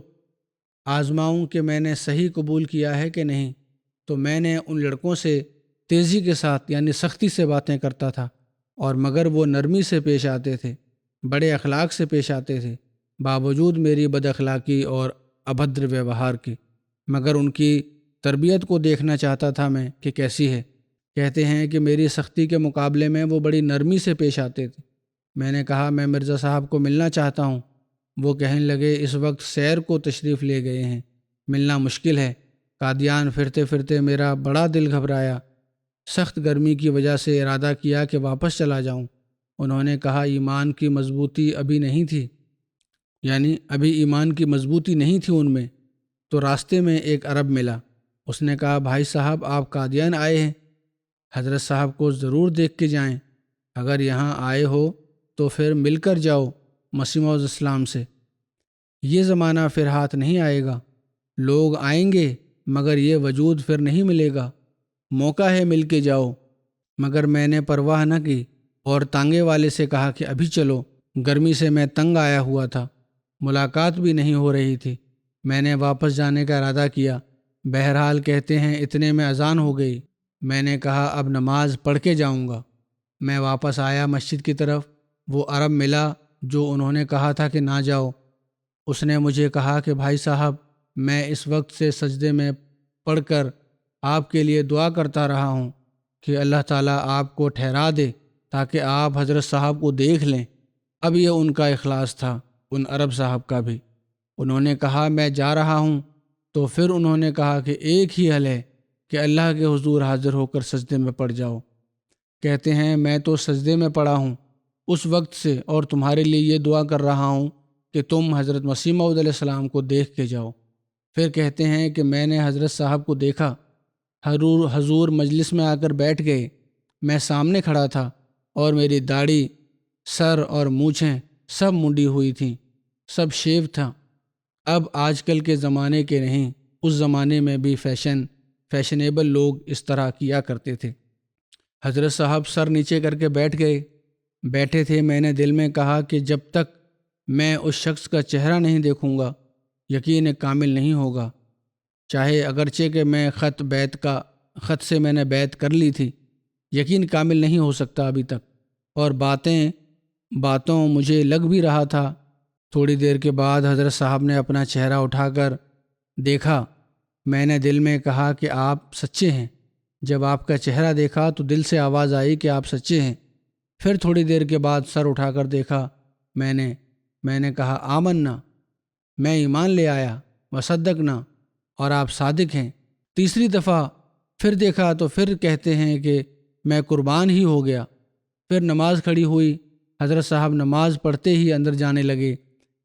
آزماؤں کہ میں نے صحیح قبول کیا ہے کہ نہیں، تو میں نے ان لڑکوں سے تیزی کے ساتھ یعنی سختی سے باتیں کرتا تھا، اور مگر وہ نرمی سے پیش آتے تھے، بڑے اخلاق سے پیش آتے تھے، باوجود میری بد اخلاقی اور ابھدر ویوہار کے۔ مگر ان کی تربیت کو دیکھنا چاہتا تھا میں کہ کیسی ہے۔ کہتے ہیں کہ میری سختی کے مقابلے میں وہ بڑی نرمی سے پیش آتے تھے۔ میں نے کہا میں مرزا صاحب کو ملنا چاہتا ہوں۔ وہ کہنے لگے اس وقت سیر کو تشریف لے گئے ہیں، ملنا مشکل ہے۔ قادیان پھرتے پھرتے میرا بڑا دل گھبرایا۔ سخت گرمی کی وجہ سے ارادہ کیا کہ واپس چلا جاؤں۔ انہوں نے کہا ایمان کی مضبوطی ابھی نہیں تھی، یعنی ابھی ایمان کی مضبوطی نہیں تھی ان میں۔ تو راستے میں ایک عرب ملا۔ اس نے کہا بھائی صاحب آپ قادیان آئے ہیں، حضرت صاحب کو ضرور دیکھ کے جائیں۔ اگر یہاں آئے ہو تو پھر مل کر جاؤ مسیح موعود اسلام سے۔ یہ زمانہ پھر ہاتھ نہیں آئے گا، لوگ آئیں گے مگر یہ وجود پھر نہیں ملے گا۔ موقع ہے مل کے جاؤ۔ مگر میں نے پرواہ نہ کی اور تانگے والے سے کہا کہ ابھی چلو، گرمی سے میں تنگ آیا ہوا تھا، ملاقات بھی نہیں ہو رہی تھی۔ میں نے واپس جانے کا ارادہ کیا۔ بہرحال کہتے ہیں اتنے میں اذان ہو گئی۔ میں نے کہا اب نماز پڑھ کے جاؤں گا۔ میں واپس آیا مسجد کی طرف۔ وہ عرب ملا جو انہوں نے کہا تھا کہ نہ جاؤ۔ اس نے مجھے کہا کہ بھائی صاحب میں اس وقت سے سجدے میں پڑھ کر آپ کے لیے دعا کرتا رہا ہوں کہ اللہ تعالیٰ آپ کو ٹھہرا دے تاکہ آپ حضرت صاحب کو دیکھ لیں۔ اب یہ ان کا اخلاص تھا، ان عرب صاحب کا بھی۔ انہوں نے کہا میں جا رہا ہوں۔ تو پھر انہوں نے کہا کہ ایک ہی حل ہے کہ اللہ کے حضور حاضر ہو کر سجدے میں پڑ جاؤ۔ کہتے ہیں میں تو سجدے میں پڑا ہوں اس وقت سے، اور تمہارے لیے یہ دعا کر رہا ہوں کہ تم حضرت مسیح موعود علیہ السلام کو دیکھ کے جاؤ۔ پھر کہتے ہیں کہ میں نے حضرت صاحب کو دیکھا، حضور مجلس میں آ کر بیٹھ گئے۔ میں سامنے کھڑا تھا اور میری داڑھی، سر اور مونچھیں سب منڈی ہوئی تھیں، سب شیو تھا۔ اب آج کل کے زمانے کے نہیں، اس زمانے میں بھی فیشنیبل لوگ اس طرح کیا کرتے تھے۔ حضرت صاحب سر نیچے کر کے بیٹھے تھے۔ میں نے دل میں کہا کہ جب تک میں اس شخص کا چہرہ نہیں دیکھوں گا یقین کامل نہیں ہوگا، چاہے اگرچہ کہ میں خط سے میں نے بیعت کر لی تھی، یقین کامل نہیں ہو سکتا ابھی تک۔ اور باتوں مجھے لگ بھی رہا تھا۔ تھوڑی دیر کے بعد حضرت صاحب نے اپنا چہرہ اٹھا کر دیکھا۔ میں نے دل میں کہا کہ آپ سچے ہیں۔ جب آپ کا چہرہ دیکھا تو دل سے آواز آئی کہ آپ سچے ہیں۔ پھر تھوڑی دیر کے بعد سر اٹھا کر دیکھا میں نے کہا آمنا، میں ایمان لے آیا، وصدقنا، اور آپ صادق ہیں۔ تیسری دفعہ پھر دیکھا تو پھر کہتے ہیں کہ میں قربان ہی ہو گیا۔ پھر نماز کھڑی ہوئی۔ حضرت صاحب نماز پڑھتے ہی اندر جانے لگے۔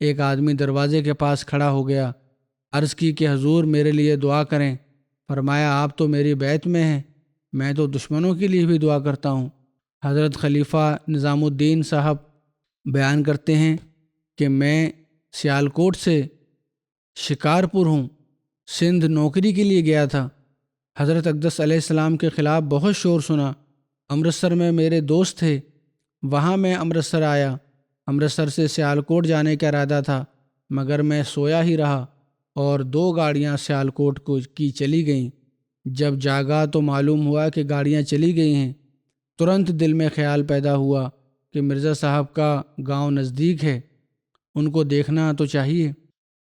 ایک آدمی دروازے کے پاس کھڑا ہو گیا۔ عرض کی کہ حضور میرے لیے دعا کریں۔ فرمایا آپ تو میری بیعت میں ہیں، میں تو دشمنوں کے لیے بھی دعا کرتا ہوں۔ حضرت خلیفہ نظام الدین صاحب بیان کرتے ہیں کہ میں سیالکوٹ سے شکارپور ہوں، سندھ نوکری کے لیے گیا تھا۔ حضرت اقدس علیہ السلام کے خلاف بہت شور سنا۔ امرتسر میں میرے دوست تھے، وہاں میں امرتسر آیا۔ امرتسر سے سیالکوٹ جانے کا ارادہ تھا، مگر میں سویا ہی رہا اور 2 گاڑیاں سیالکوٹ کی چلی گئیں۔ جب جاگا تو معلوم ہوا کہ گاڑیاں چلی گئی ہیں۔ ترنت دل میں خیال پیدا ہوا کہ مرزا صاحب کا گاؤں نزدیک ہے، ان کو دیکھنا تو چاہیے۔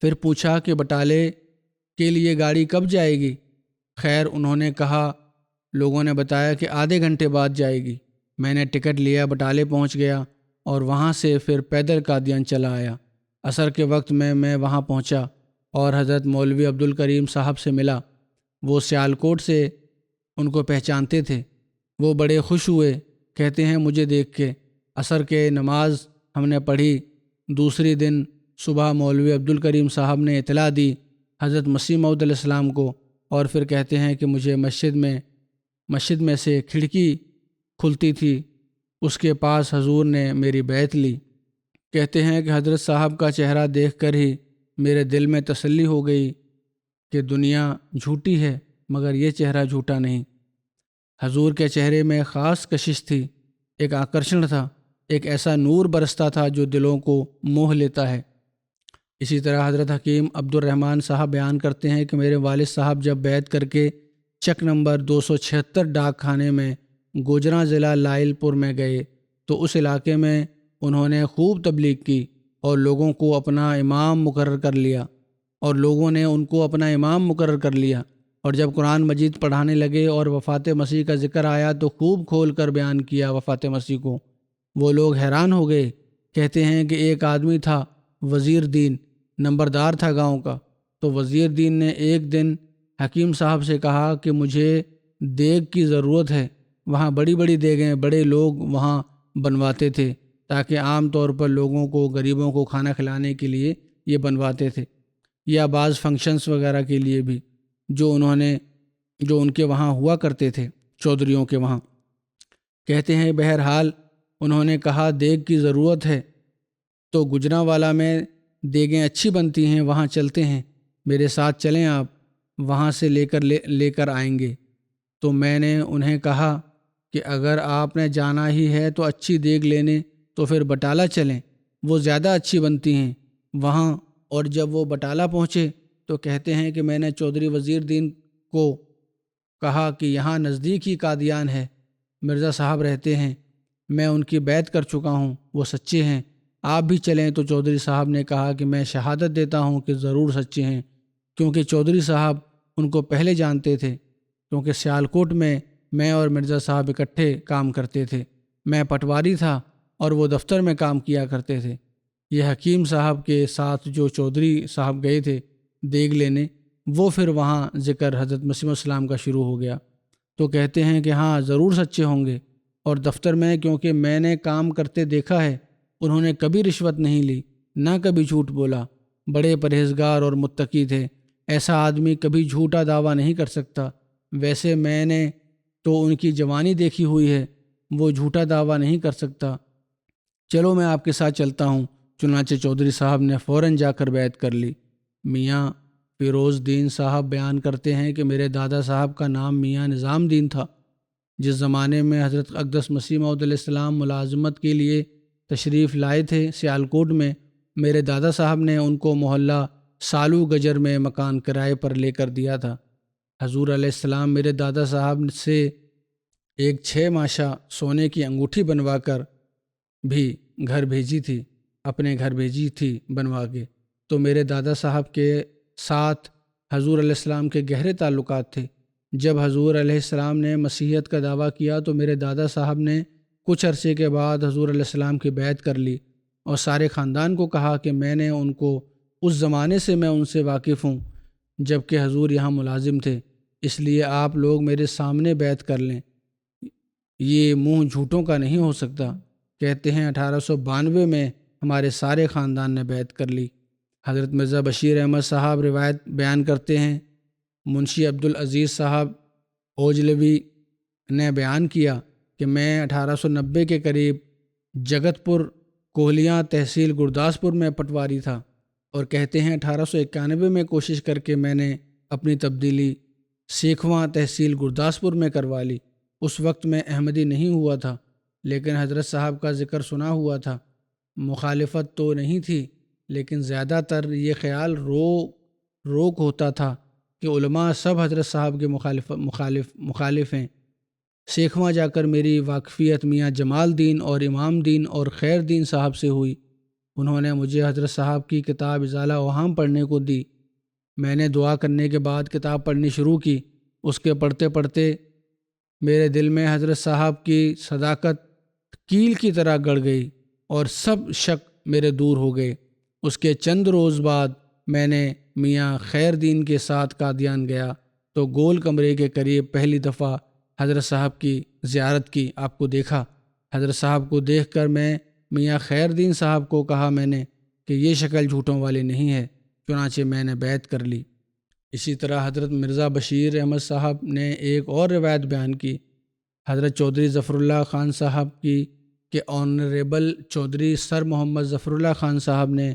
پھر پوچھا کہ بٹالے کے لیے گاڑی کب جائے گی؟ خیر انہوں نے کہا، لوگوں نے بتایا کہ آدھے گھنٹے بعد جائے گی۔ میں نے ٹکٹ لیا، بٹالے پہنچ گیا اور وہاں سے پھر پیدل قادیان چلا آیا۔ عصر کے وقت میں وہاں پہنچا اور حضرت مولوی عبدالکریم صاحب سے ملا۔ وہ سیالکوٹ سے ان کو پہچانتے تھے۔ وہ بڑے خوش ہوئے، کہتے ہیں مجھے دیکھ کے۔ عصر کے نماز ہم نے پڑھی۔ دوسری دن صبح مولوی عبدالکریم صاحب نے اطلاع دی حضرت مسیح موعود علیہ السلام کو، اور پھر کہتے ہیں کہ مجھے مسجد میں مسجد میں سے کھڑکی کھلتی تھی، اس کے پاس حضور نے میری بیعت لی۔ کہتے ہیں کہ حضرت صاحب کا چہرہ دیکھ کر ہی میرے دل میں تسلی ہو گئی کہ دنیا جھوٹی ہے مگر یہ چہرہ جھوٹا نہیں۔ حضور کے چہرے میں خاص کشش تھی، ایک آکرشن تھا، ایک ایسا نور برستا تھا جو دلوں کو موہ لیتا ہے۔ اسی طرح حضرت حکیم عبد الرحمن صاحب بیان کرتے ہیں کہ میرے والد صاحب جب بیعت کر کے چک نمبر 276 ڈاک خانے میں گوجراں ضلع لائل پور میں گئے تو اس علاقے میں انہوں نے خوب تبلیغ کی اور لوگوں کو اپنا امام مقرر کر لیا اور جب قرآن مجید پڑھانے لگے اور وفات مسیح کا ذکر آیا تو خوب کھول کر بیان کیا وفات مسیح کو۔ وہ لوگ حیران ہو گئے۔ کہتے ہیں کہ ایک آدمی تھا وزیر دین، نمبردار تھا گاؤں کا، تو وزیر دین نے ایک دن حکیم صاحب سے کہا کہ مجھے دیگ کی ضرورت ہے۔ وہاں بڑی بڑی دیگیں بڑے لوگ وہاں بنواتے تھے تاکہ عام طور پر لوگوں کو، غریبوں کو کھانا کھلانے کے لیے یہ بنواتے تھے، یا بعض فنکشنز وغیرہ کے لیے بھی جو ان کے وہاں ہوا کرتے تھے، چودھریوں کے وہاں۔ کہتے ہیں بہرحال انہوں نے کہا دیگ کی ضرورت ہے تو گجرانوالہ میں دیگیں اچھی بنتی ہیں، وہاں چلتے ہیں، میرے ساتھ چلیں، آپ وہاں سے لے کر آئیں گے۔ تو میں نے انہیں کہا کہ اگر آپ نے جانا ہی ہے تو اچھی دیگ لینے تو پھر بٹالہ چلیں، وہ زیادہ اچھی بنتی ہیں وہاں۔ اور جب وہ بٹالہ پہنچے تو کہتے ہیں کہ میں نے چودھری وزیر دین کو کہا کہ یہاں نزدیک ہی قادیان ہے، مرزا صاحب رہتے ہیں، میں ان کی بیعت کر چکا ہوں، وہ سچے ہیں، آپ بھی چلیں۔ تو چودھری صاحب نے کہا کہ میں شہادت دیتا ہوں کہ ضرور سچے ہیں، کیونکہ چودھری صاحب ان کو پہلے جانتے تھے، کیونکہ سیالکوٹ میں اور مرزا صاحب اکٹھے کام کرتے تھے، میں پٹواری تھا اور وہ دفتر میں کام کیا کرتے تھے۔ یہ حکیم صاحب کے ساتھ جو چودھری صاحب گئے تھے دیگ لینے، وہ پھر وہاں ذکر حضرت مسیح السلام کا شروع ہو گیا۔ تو کہتے ہیں کہ ہاں ضرور سچے ہوں گے، اور دفتر میں کیونکہ میں نے کام کرتے دیکھا ہے، انہوں نے کبھی رشوت نہیں لی، نہ کبھی جھوٹ بولا، بڑے پرہیزگار اور متقی تھے۔ ایسا آدمی کبھی جھوٹا دعویٰ نہیں کر سکتا۔ ویسے میں نے تو ان کی جوانی دیکھی ہوئی ہے، وہ جھوٹا دعویٰ نہیں کر سکتا، چلو میں آپ کے ساتھ چلتا ہوں۔ چنانچہ چودھری صاحب نے فوراً جا کر بیعت کر لی۔ میاں فیروز دین صاحب بیان کرتے ہیں کہ میرے دادا صاحب کا نام میاں نظام دین تھا۔ جس زمانے میں حضرت اقدس مسیح موعود علیہ السلام ملازمت کے لیے تشریف لائے تھے سیالکوٹ میں، میرے دادا صاحب نے ان کو محلہ سالو گجر میں مکان کرائے پر لے کر دیا تھا۔ حضور علیہ السلام میرے دادا صاحب سے ایک 6 ماشا سونے کی انگوٹھی بنوا کر بھی اپنے گھر بھیجی تھی بنوا کے۔ تو میرے دادا صاحب کے ساتھ حضور علیہ السلام کے گہرے تعلقات تھے۔ جب حضور علیہ السلام نے مسیحیت کا دعویٰ کیا تو میرے دادا صاحب نے کچھ عرصے کے بعد حضور علیہ السلام کی بیعت کر لی اور سارے خاندان کو کہا کہ میں نے ان کو اس زمانے سے میں ان سے واقف ہوں جب کہ حضور یہاں ملازم تھے، اس لیے آپ لوگ میرے سامنے بیعت کر لیں، یہ منہ جھوٹوں کا نہیں ہو سکتا۔ کہتے ہیں 1892 میں ہمارے سارے خاندان نے بیعت کر لی۔ حضرت مرزا بشیر احمد صاحب روایت بیان کرتے ہیں، منشی عبدالعزیز صاحب اوجلوی نے بیان کیا کہ میں 1890 کے قریب جگت پور کوہلیاں تحصیل گرداسپور میں پٹواری تھا، اور کہتے ہیں 1891 میں کوشش کر کے میں نے اپنی تبدیلی سیکھواں تحصیل گرداسپور میں کروا لی۔ اس وقت میں احمدی نہیں ہوا تھا، لیکن حضرت صاحب کا ذکر سنا ہوا تھا، مخالفت تو نہیں تھی، لیکن زیادہ تر یہ خیال روک ہوتا تھا کہ علماء سب حضرت صاحب کے مخالف ہیں۔ سیکھواں جا کر میری واقفیت میاں جمال دین اور امام دین اور خیر دین صاحب سے ہوئی۔ انہوں نے مجھے حضرت صاحب کی کتاب ازالہ اوہام پڑھنے کو دی۔ میں نے دعا کرنے کے بعد کتاب پڑھنی شروع کی۔ اس کے پڑھتے پڑھتے میرے دل میں حضرت صاحب کی صداقت کیل کی طرح گڑ گئی اور سب شک میرے دور ہو گئے۔ اس کے چند روز بعد میں نے میاں خیر دین کے ساتھ قادیان گیا تو گول کمرے کے قریب پہلی دفعہ حضرت صاحب کی زیارت کی، آپ کو دیکھا۔ حضرت صاحب کو دیکھ کر میں میاں خیر دین صاحب کو کہا میں نے کہ یہ شکل جھوٹوں والی نہیں ہے، چنانچہ میں نے بیعت کر لی۔ اسی طرح حضرت مرزا بشیر احمد صاحب نے ایک اور روایت بیان کی حضرت چودھری ظفر اللہ خان صاحب کی کہ آنریبل چودھری سر محمد ظفر اللہ خان صاحب نے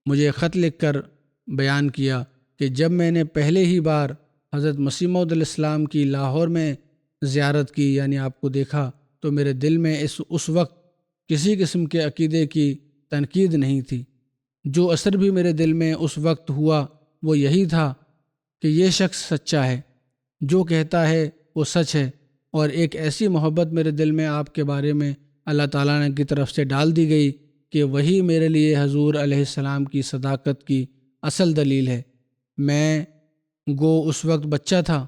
مجھے خط لکھ کر بیان کیا کہ جب میں نے پہلے ہی بار حضرت مسیح موعود علیہ السلام کی لاہور میں زیارت کی یعنی آپ کو دیکھا تو میرے دل میں اس وقت کسی قسم کے عقیدے کی تنقید نہیں تھی۔ جو اثر بھی میرے دل میں اس وقت ہوا وہ یہی تھا کہ یہ شخص سچا ہے، جو کہتا ہے وہ سچ ہے، اور ایک ایسی محبت میرے دل میں آپ کے بارے میں اللہ تعالیٰ نے کی طرف سے ڈال دی گئی کہ وہی میرے لیے حضور علیہ السلام کی صداقت کی اصل دلیل ہے۔ میں گو اس وقت بچہ تھا،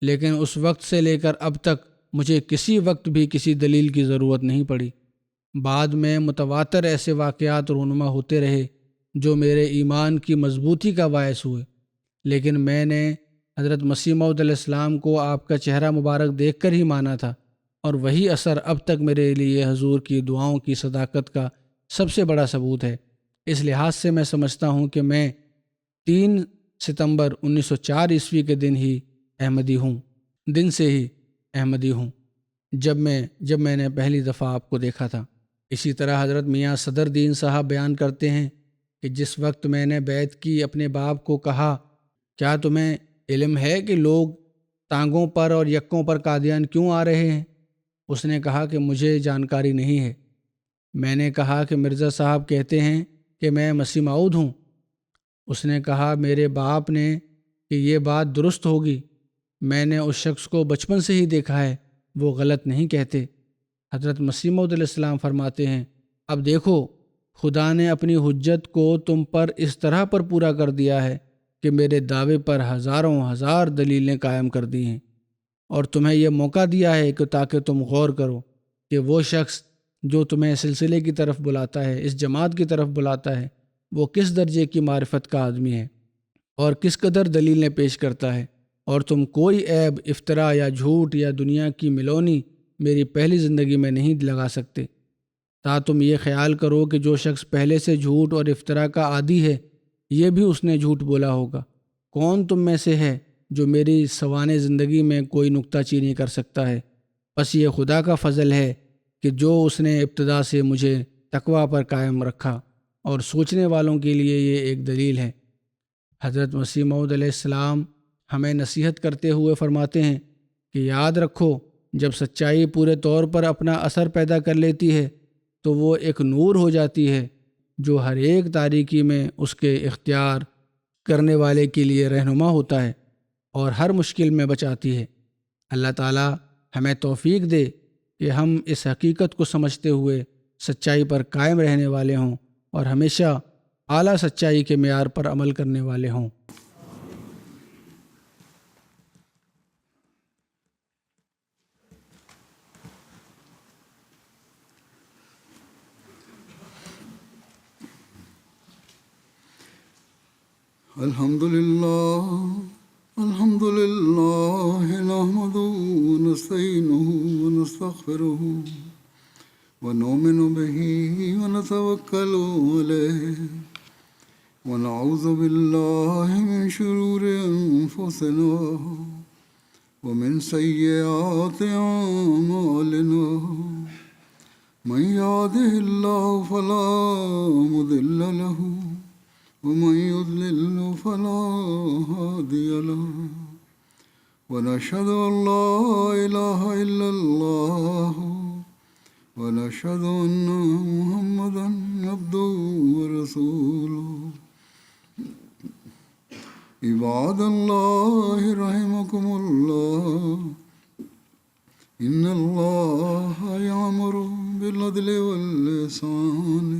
لیکن اس وقت سے لے کر اب تک مجھے کسی وقت بھی کسی دلیل کی ضرورت نہیں پڑی۔ بعد میں متواتر ایسے واقعات رونما ہوتے رہے جو میرے ایمان کی مضبوطی کا باعث ہوئے، لیکن میں نے حضرت مسیح موعود علیہ السلام کو آپ کا چہرہ مبارک دیکھ کر ہی مانا تھا، اور وہی اثر اب تک میرے لیے حضور کی دعاؤں کی صداقت کا سب سے بڑا ثبوت ہے۔ اس لحاظ سے میں سمجھتا ہوں کہ میں 3 ستمبر 1904 عیسوی کے دن سے ہی احمدی ہوں جب میں نے پہلی دفعہ آپ کو دیکھا تھا۔ اسی طرح حضرت میاں صدر دین صاحب بیان کرتے ہیں کہ جس وقت میں نے بیعت کی اپنے باپ کو کہا، کیا تمہیں علم ہے کہ لوگ ٹانگوں پر اور یکوں پر قادیان کیوں آ رہے ہیں؟ اس نے کہا کہ مجھے جانکاری نہیں ہے۔ میں نے کہا کہ مرزا صاحب کہتے ہیں کہ میں مسیح موعود ہوں۔ اس نے کہا میرے باپ نے کہ یہ بات درست ہوگی، میں نے اس شخص کو بچپن سے ہی دیکھا ہے، وہ غلط نہیں کہتے۔ حضرت مسیح موعود علیہ السلام فرماتے ہیں، اب دیکھو خدا نے اپنی حجت کو تم پر اس طرح پر پورا کر دیا ہے کہ میرے دعوے پر ہزار دلیلیں قائم کر دی ہیں، اور تمہیں یہ موقع دیا ہے کہ تاکہ تم غور کرو کہ وہ شخص جو تمہیں سلسلے کی طرف بلاتا ہے، اس جماعت کی طرف بلاتا ہے، وہ کس درجے کی معرفت کا آدمی ہے اور کس قدر دلیلیں پیش کرتا ہے، اور تم کوئی عیب، افتراء یا جھوٹ یا دنیا کی ملونی میری پہلی زندگی میں نہیں لگا سکتے۔ تم یہ خیال کرو کہ جو شخص پہلے سے جھوٹ اور افتراء کا عادی ہے، یہ بھی اس نے جھوٹ بولا ہوگا۔ کون تم میں سے ہے جو میری سوانح زندگی میں کوئی نکتہ چینی کر سکتا ہے؟ بس یہ خدا کا فضل ہے کہ جو اس نے ابتدا سے مجھے تقویٰ پر قائم رکھا، اور سوچنے والوں کے لیے یہ ایک دلیل ہے۔ حضرت مسیح موعود علیہ السلام ہمیں نصیحت کرتے ہوئے فرماتے ہیں کہ یاد رکھو، جب سچائی پورے طور پر اپنا اثر پیدا کر لیتی ہے تو وہ ایک نور ہو جاتی ہے جو ہر ایک تاریکی میں اس کے اختیار کرنے والے کے لیے رہنما ہوتا ہے اور ہر مشکل میں بچاتی ہے۔ اللہ تعالی ہمیں توفیق دے کہ ہم اس حقیقت کو سمجھتے ہوئے سچائی پر قائم رہنے والے ہوں اور ہمیشہ اعلیٰ سچائی کے معیار پر عمل کرنے والے ہوں۔ الحمد لله نحمده ونستعينه ونستغفره ونؤمن به ونتوكل عليه ونعوذ بالله من شرور أنفسنا ومن سيئات أعمالنا من يهده الله فلا مضل له ومن يضلل فلا هادي له ونشهد أن لا إله إلا الله ونشهد أن محمدا عبده ورسوله عباد الله رحمكم الله إن الله يأمر بالعدل والإحسان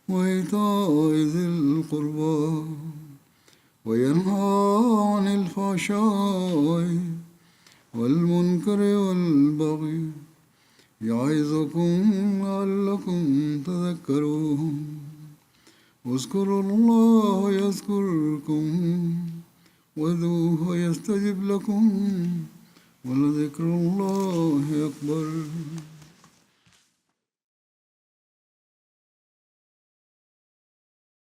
وإيتاء ذي القربى وينهى عن الفحشاء والمنكر والبغي يعظكم لعلكم تذكرون اذكروا الله يذكركم وادعوه يستجب لكم ولذكر الله أكبر